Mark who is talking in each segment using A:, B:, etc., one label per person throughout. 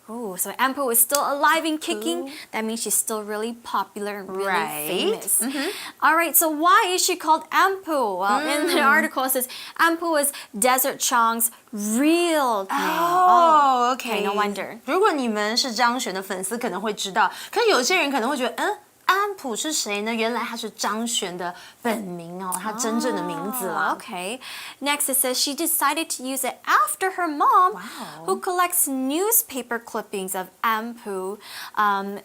A: Oh, so Ampu is still alive and kicking. That means she's still really popular and really famous. All right, so why is she called Ampu? Well, in the article it says Ampu is Desert Chong's real name.
B: Okay,
A: no wonder.
B: 如果你们是张悬的粉丝，可能会知道，可是有些人可能会觉得，安普是谁呢？原来他是张悬的本名哦，他真正的名字啦。
A: Okay. Next it says she decided to use it after her mom, who collects newspaper clippings of Ampu,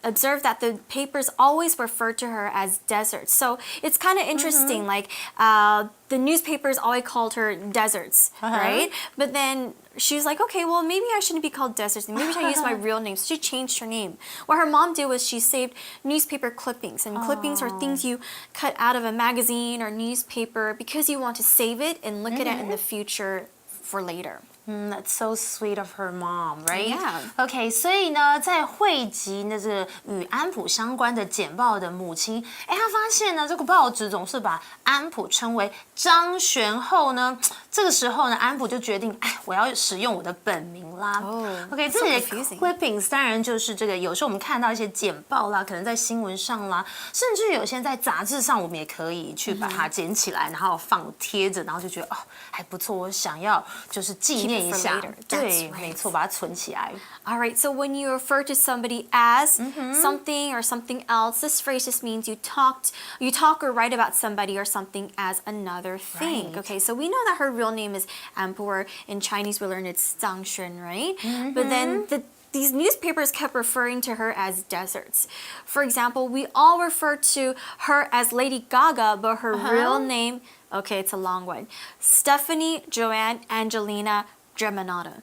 A: observed that the papers always refer to her as Desert. So it's kind of interesting, like the newspapers always called her Deserts, right? But then she's like, okay, well, maybe I shouldn't be called Deserts. Maybe I should use my real name. So she changed her name. What her mom did was she saved newspaper clippings. And clippings are things you cut out of a magazine or newspaper because you want to save it and look at it in the future for later.
B: That's so sweet of her mom, right?
A: Yeah.
B: OK， 所以呢，在汇集那个与安普相关的简报的母亲，她发现呢，这个报纸总是把安普称为张悬后呢，这个时候呢，安普就决定，我要使用我的本名啦。OK， 这里的 clippings 当然就是这个，有时候我们看到一些简报啦，可能在新闻上啦，甚至有些在杂志上，我们也可以去把它捡起来，然后放贴着，然后就觉得还不错，我想要就是纪念。对，没错，把它存起来。
A: All right, so when you refer to somebody as something or something else, this phrase just means you talk or write about somebody or something as another thing.
B: Right.
A: Okay, so we know that her real name is Ampu, or in Chinese we learn it's Zhang Xun, right? But then these newspapers kept referring to her as deserts. For example, we all refer to her as Lady Gaga, but her real name, okay, it's a long one, Stephanie Joanne Angelina Germanotta.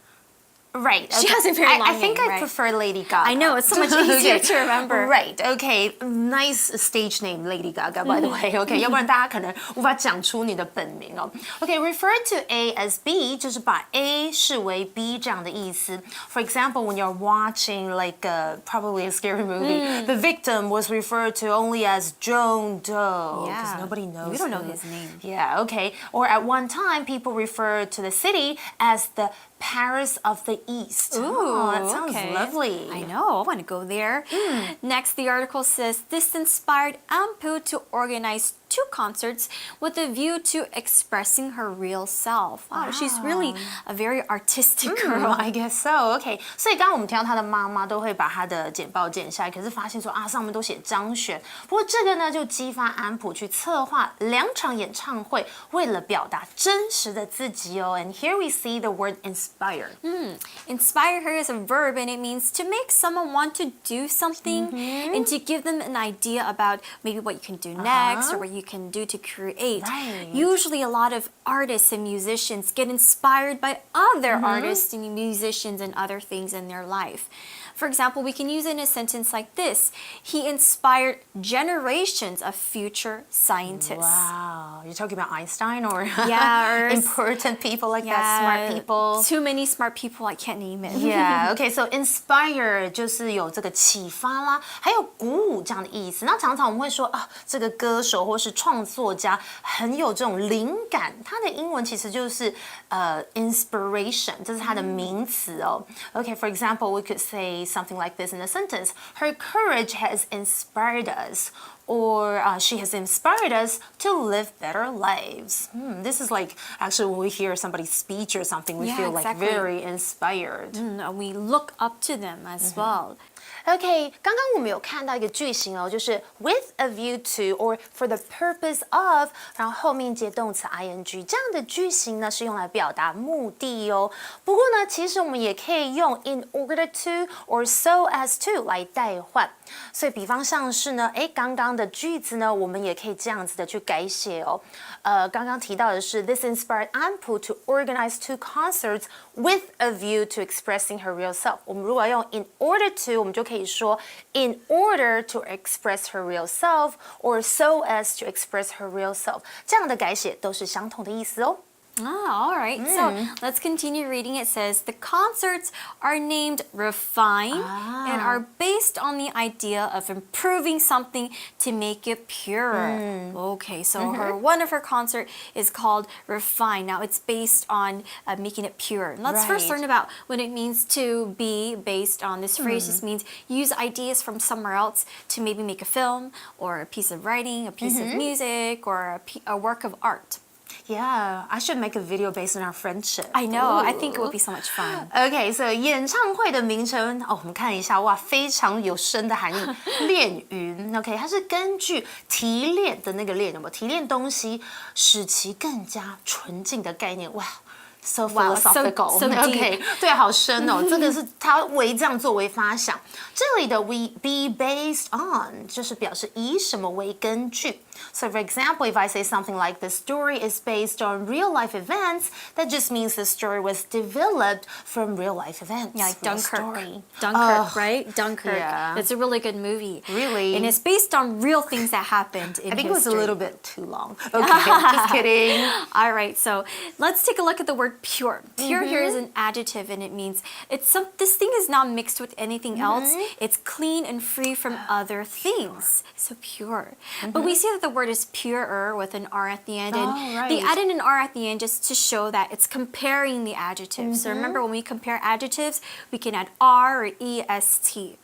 B: Right. Okay.
A: She has a very long name,
B: I think I prefer Lady Gaga.
A: I know, it's so much easier to remember.
B: Right. Okay. Nice stage name, Lady Gaga, by the way. Okay. 要不然大家可能无法讲出你的本名哦。Okay. Refer to A as B 就是把 A 视为 B 这样的意思。For example, when you're watching like probably a scary movie, the victim was referred to only as John Doe because nobody knows.
A: We don't know his name.
B: Yeah. Okay. Or at one time, people referred to the city as the Paris of the East.
A: Ooh,
B: that sounds lovely.
A: I know, I want to go there. Next, the article says, this inspired Ampu to organize 2 concerts with a view to expressing her real self. Wow, she's really a very artistic girl.
B: I guess so. Okay. 所以刚刚我们听到她的妈妈都会把她的简报剪下来，可是发现说上面都写张悬。不过这个呢，就激发安普去策划2场演唱会，为了表达真实的自己哦。And here we see the word inspire.
A: Inspire her is a verb and it means to make someone want to do something and to give them an idea about maybe what you can do next or what you can do to create.
B: Right.
A: Usually a lot of artists and musicians get inspired by other artists and musicians and other things in their life. For example, we can use it in a sentence like this. He inspired generations of future scientists.
B: Wow. You're talking about Einstein or
A: or
B: important people like that, smart people?
A: Too many smart people, I can't name it.
B: Yeah, okay, so inspire 就是有这个启发啦，还有鼓舞这样的意思。那常常我们会说这个歌手或是创作家很有这种灵感，它的英文其实就是inspiration， 这是它的名词哦。Okay, for example, we could say something like this in a sentence. Her courage has inspired us. Or she has inspired us to live better lives. This is like actually when we hear somebody's speech or something, we feel like very inspired.
A: We look up to them as well.
B: OK， 刚刚我们有看到一个句型哦，就是 with a view to or for the purpose of， 然后后面接动词 ing， 这样的句型呢是用来表达目的哦。不过呢，其实我们也可以用 in order to or so as to 来代换。所以比方像是呢，刚刚的句子呢，我们也可以这样子的去改写哦。刚刚提到的是 This inspired Ampu to organize 2 concerts with a view to expressing her real self。我们如果用 in order to， 我们就可以说 in order to express her real self or so as to express her real self。这样的改写都是相同的意思哦。
A: Ah, all right. So let's continue reading. It says, the concerts are named Refine and are based on the idea of improving something to make it purer. Okay, so one of her concert is called Refine. Now it's based on making it pure. And let's first learn about what it means to be based on. This phrase just means use ideas from somewhere else to maybe make a film or a piece of writing, a piece of music, or a work of art.
B: Yeah, I should make a video based on our friendship.
A: I know. I think it would be so much fun.
B: Okay, so 演唱会的名称我们看一下，哇，非常有深的含义。炼云 ，OK， 它是根据提炼的那个炼，有没有提炼东西，使其更加纯净的概念？哇。So philosophical,
A: so
B: OK， 对，好深哦。这个是他为这样作为发想。这里的 we be based on 就是表示以什么为根据。So for example, if I say something like the story is based on real life events, that just means the story was developed from real life events.
A: Yeah, like Dunkirk. Right? Dunkirk.
B: Yeah.
A: It's a really good movie.
B: Really?
A: And it's based on real things that happened in history.
B: I think it was a little bit too long. Okay, just kidding.
A: All right, so let's take a look at the word pure. Pure here is an adjective, and it means this thing is not mixed with anything else. It's clean and free from other things. So pure. But we see that the word is purer with an R at the end, and they added an R at the end just to show that it's comparing the adjectives. So remember, when we compare adjectives, we can add R or EST.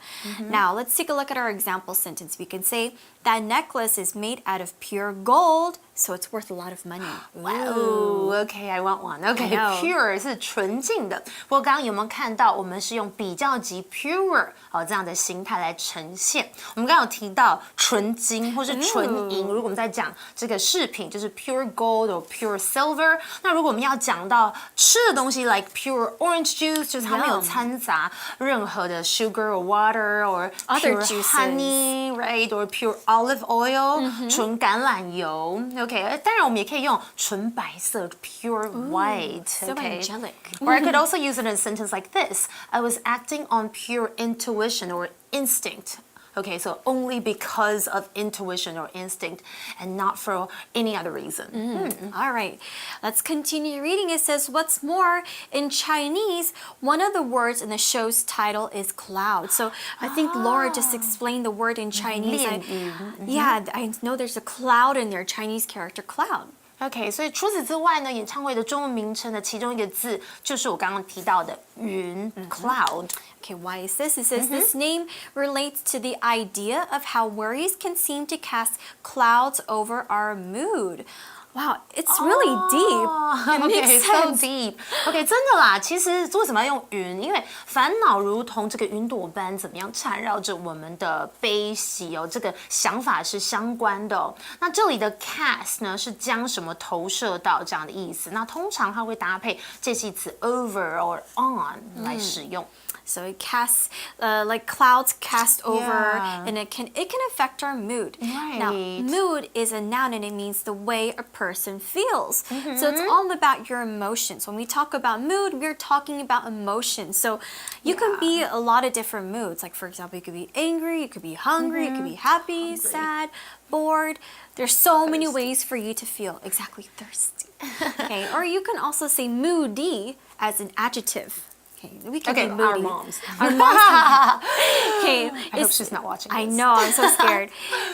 A: Now let's take a look at our example sentence. We can say, that necklace is made out of pure gold, so it's worth a lot of money.
B: Wow, okay, I want one. Okay, pure 是纯净的。不过刚刚有没有看到，我们是用比较级 pure 这样的形态来呈现。我们刚刚有提到纯金或是纯银，如果我们在讲这个饰品，就是 pure gold or pure silver。那如果我们要讲到吃的东西 ，like pure orange juice， 就是它没有掺杂任何的 sugar or water or
A: other
B: pure honey, right? Or pure olive oil， 纯橄榄油 ，OK， 当然我们也可以用纯白色 pure white，
A: OK， so angelic.
B: Or I could also use it in a sentence like this: I was acting on pure intuition or instinct. Okay, so only because of intuition or instinct and not for any other reason.
A: All right, let's continue reading. It says, what's more, in Chinese, one of the words in the show's title is cloud. So I think Laura just explained the word in Chinese. Yeah, I know there's a cloud in there, Chinese character cloud.
B: OK， 所以除此之外呢，演唱会的中文名称的其中一个字就是我刚刚提到的云 cloud。Okay,
A: why is this? It says this name relates to the idea of how worries can seem to cast clouds over our mood. Wow, it's really deep. It makes
B: so
A: sense.
B: deep. OK， 真的啦。其实为什么要用云？因为烦恼如同这个云朵般，怎么样缠绕着我们的悲喜哦。这个想法是相关的哦。那这里的 cast 呢，是将什么投射到这样的意思。那通常它会搭配介系词 over or on 来使用。
A: So it casts, like clouds cast over, and it can affect our mood.
B: Right.
A: Now, mood is a noun, and it means the way a person feels. So it's all about your emotions. When we talk about mood, we're talking about emotions. So you can be a lot of different moods. Like for example, you could be angry, you could be hungry, you could be happy, sad, bored. There's so many ways for you to feel. Exactly, thirsty. Okay, or you can also say moody as an adjective. Okay, we can be moody.
B: Our moms.
A: Our moms. Okay,
B: I hope she's not watching this.
A: I know, I'm so scared.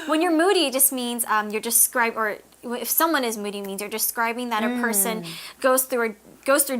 A: When you're moody, it just means you're describing, or if someone is moody, it means you're describing that a person goes through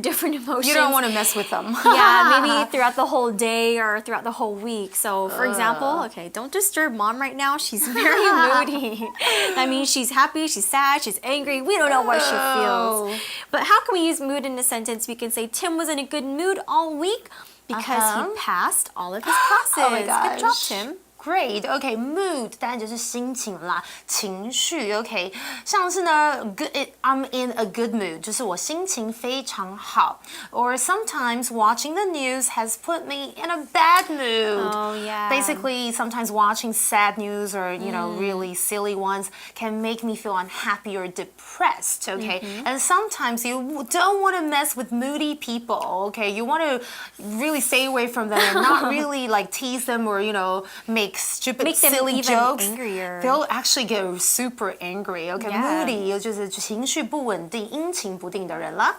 A: different emotions.
B: You don't want to mess with them.
A: Yeah, maybe throughout the whole day or throughout the whole week. So, for example, okay, don't disturb mom right now. She's very moody. That means she's happy, she's sad, she's angry. We don't know what she feels. But how can we use mood in a sentence? We can say Tim was in a good mood all week because he passed all of his classes.
B: Oh my gosh.
A: Good job, Tim.
B: Great, OK, mood 当然就是心情啦，情绪 OK， 像是呢 I'm in a good mood 就是我心情非常好 or sometimes watching the news has put me in a bad mood.
A: Oh yeah.
B: Basically, sometimes watching sad news or you know really silly ones can make me feel unhappy or depressed, OK? And sometimes you don't want to mess with moody people, OK? You want to really stay away from them and not really like tease them or you know make stupid,
A: Make them
B: silly
A: even
B: jokes,
A: angrier.
B: they'll actually get super angry. Okay,
A: Yeah.
B: moody 就是情绪不稳定、阴晴不定的人啦。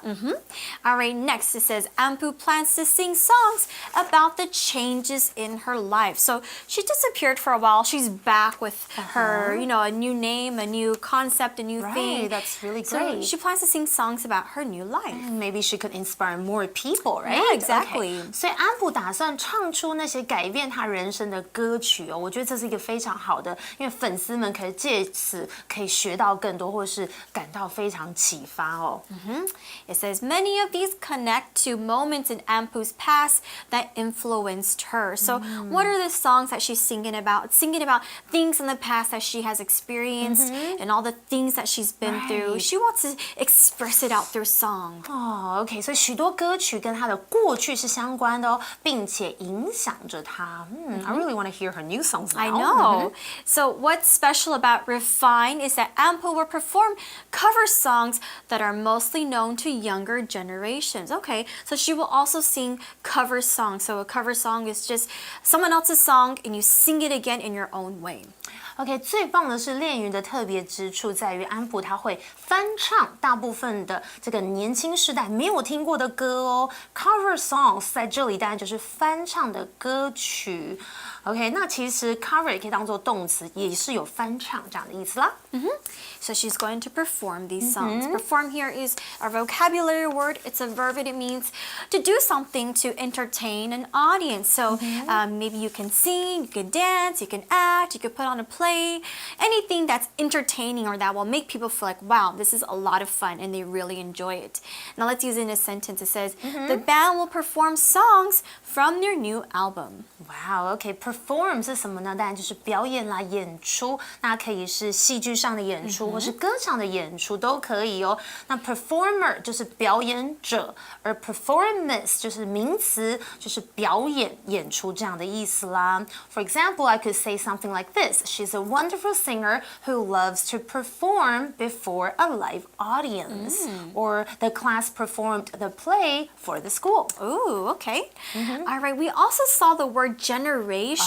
A: All right, next it says Ampu plans to sing songs about the changes in her life. So she disappeared for a while. She's back with her, a new name, a new concept, a new thing.
B: Right, that's really
A: So
B: great.
A: she plans to sing songs about her new life.
B: Maybe she could inspire more people, right?
A: Yeah, exactly.
B: Okay. 所以安普打算唱出那些改变他人生的歌曲哦，我觉得这是一个非常好的，因为粉丝们可以借此可以学到更多，或是感到非常启发哦。
A: It says many of these connect to moments in Ampu's past that influenced her. So what are the songs that she's singing about? Singing about things in the past that she has experienced and all the things that she's been through.
B: Right.
A: She wants to express it out through song.
B: 哦，OK，所以许多歌曲跟她的过去是相关的哦，并且影响着她。I really want to hear her new songs now.
A: I know. So what's special about Refine is that Ampu will perform cover songs that are mostly known to younger generations. Okay, so she will also sing cover songs. So a cover song is just someone else's song and you sing it again in your own way.
B: OK， 最棒的是恋云的特别之处在于安普他会翻唱大部分的这个年轻世代没有听过的歌哦。Cover songs 在这里当然就是翻唱的歌曲。OK， 那其实 cover 也可以当做动词，也是有翻唱这样的意思啦。
A: So she's going to perform these songs. Perform here is a vocabulary word. It's a verb and it means to do something to entertain an audience. So maybe you can sing, you can dance, you can act, you can put on a play, anything that's entertaining or that will make people feel like, wow, this is a lot of fun and they really enjoy it. Now let's use it in a sentence. It says, the band will perform songs from their new album.
B: Wow, OK, perform 是什么呢？当然就是表演啦、演出。那可以是戏剧上的演出，或是歌唱的演出都可以哦。那 performer 就是表演者，而 performance 就是名词，就是表演、演出这样的意思啦。For example, I could say something like this: She's a wonderful singer who loves to perform before a live audience. Or the class performed the play for the school.
A: Ooh, okay. All right, we also saw the word generation.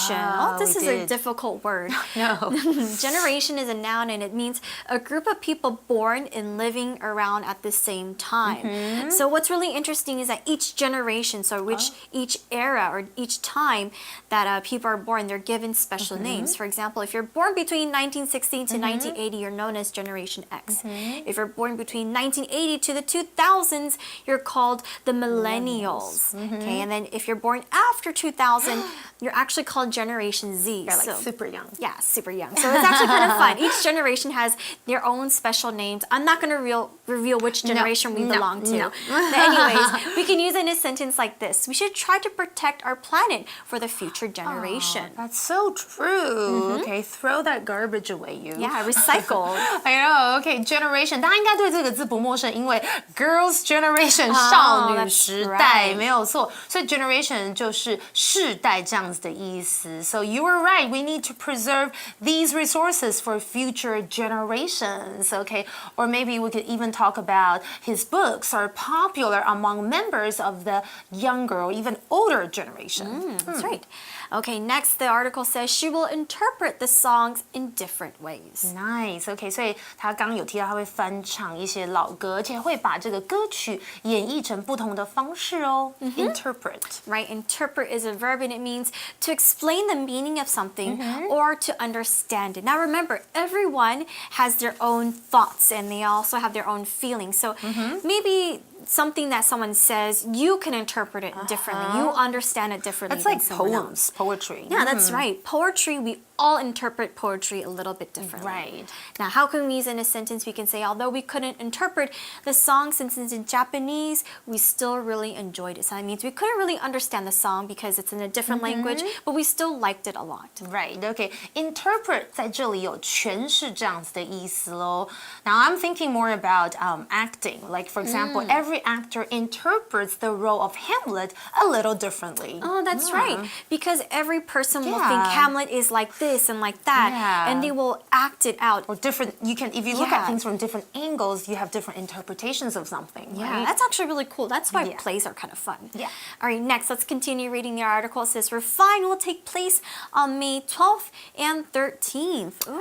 A: This
B: we
A: is a
B: did.
A: difficult word.
B: No.
A: Generation is a noun and it means a group of people born and living around at the same time. So what's really interesting is that each generation, so each era or each time that people are born, they're given special names. For example, if you're born between 1960 to 1980, you're known as Generation X. If you're born between 1980 to the 2000s, you're called the Millennials. Okay, and then if you're born after 2000, you're actually called Generation Z.
B: They're like super young.
A: Yeah, super young. So it's actually kind of fun. Each generation has their own special names. I'm not going to reveal which generation we belong to. But anyways, we can use it in a sentence like this. We should try to protect our planet for the future generation.
B: That's so true. Okay, throw that garbage away, you.
A: Yeah, recycle.
B: I know. Okay, generation. 大家应该对这个字不陌生，因为 girls generation 少女时代
A: right.
B: 没有错，所以 generation 就是世代这样子的意思。So you were right. We need to preserve these resources for future generations. Okay, or maybe we could even talk about his books are popular among members of the younger or even older generation.
A: That's right. Okay, next the article says she will interpret the songs in different ways.
B: Nice. Okay, 所以他刚刚有提到他会翻唱一些老歌，而且会把这个歌曲演绎成不同的方式哦。Interpret.
A: Right, interpret is a verb and it means to explain the meaning of something or to understand it. Now remember, everyone has their own thoughts and they also have their own feelings. So maybe something that someone says, you can interpret it differently. You understand it differently.
B: That's like
A: than someone else.
B: poems, poetry.
A: Yeah, that's right. Poetry, we all interpret poetry a little bit differently.
B: Right.
A: Now, how can we use in a sentence? We can say, although we couldn't interpret the song since it's in Japanese, we still really enjoyed it. So that means we couldn't really understand the song because it's in a different language, but we still liked it a lot.
B: Right. Okay. Interpret 在这里有诠释这样子的意思咯。Now I'm thinking more about acting. Like for example, every every actor interprets the role of Hamlet a little differently.
A: Oh, that's right. Because every person will think
B: Yeah.
A: Hamlet is like this and like that,
B: Yeah.
A: and they will act it out.
B: Or different, if you look
A: Yeah.
B: at things from different angles, you have different interpretations of something.
A: Yeah,
B: right?
A: that's actually really cool. That's why
B: Yeah.
A: plays are kind of fun.
B: Yeah.
A: All right, next, let's continue reading the article. It says Refine will take place on May 12th and 13th. Ooh,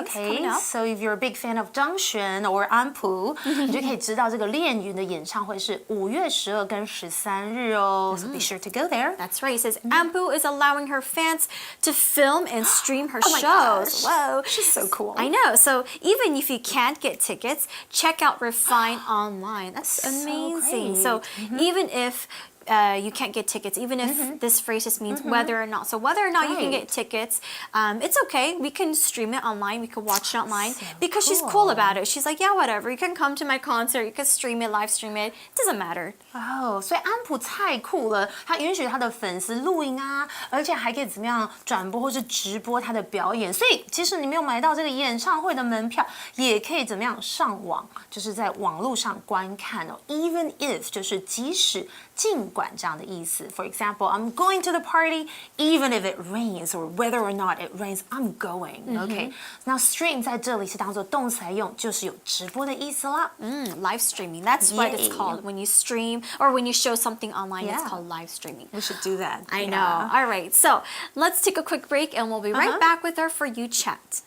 A: okay. It's coming up.
B: So if you're a big fan of 张悬 or 安普，你就可以知道这个恋云的演唱会是5月12跟13日哦。So be sure to go there.
A: That's right. It says Ampu is allowing her fans to film and stream her
B: Oh my
A: shows.
B: gosh.
A: Whoa.
B: She's so cool.
A: I know. So even if you can't get tickets, check out Refine online. That's amazing.
B: great.
A: So even if you can't get tickets, even if this phrase just means whether or not. So whether or not you can get
B: Right.
A: tickets, it's okay. We can stream it online. We can watch it online
B: So
A: because she's cool about it. She's like, yeah, whatever. You can come to my concert. You can stream it, live stream it. It doesn't matter.
B: 哦，所以安普太酷了，他允许他的粉丝录影啊，而且还可以怎么样转播或是直播他的表演。所以其实你没有买到这个演唱会的门票，也可以怎么样上网，就是在网络上观看哦。Even if 就是即使尽管这样的意思。For example, I'm going to the party even if it rains or whether or not it rains, I'm going. OK， 那 stream 在这里是当做动词来用，就是有直播的意思啦。
A: Live streaming. That's what it's
B: Yay.
A: called. When you stream or when you show something online, it's
B: Yeah.
A: called live streaming.
B: We should do that.
A: I know. All right. So let's take a quick break and we'll be right back with our For You chat.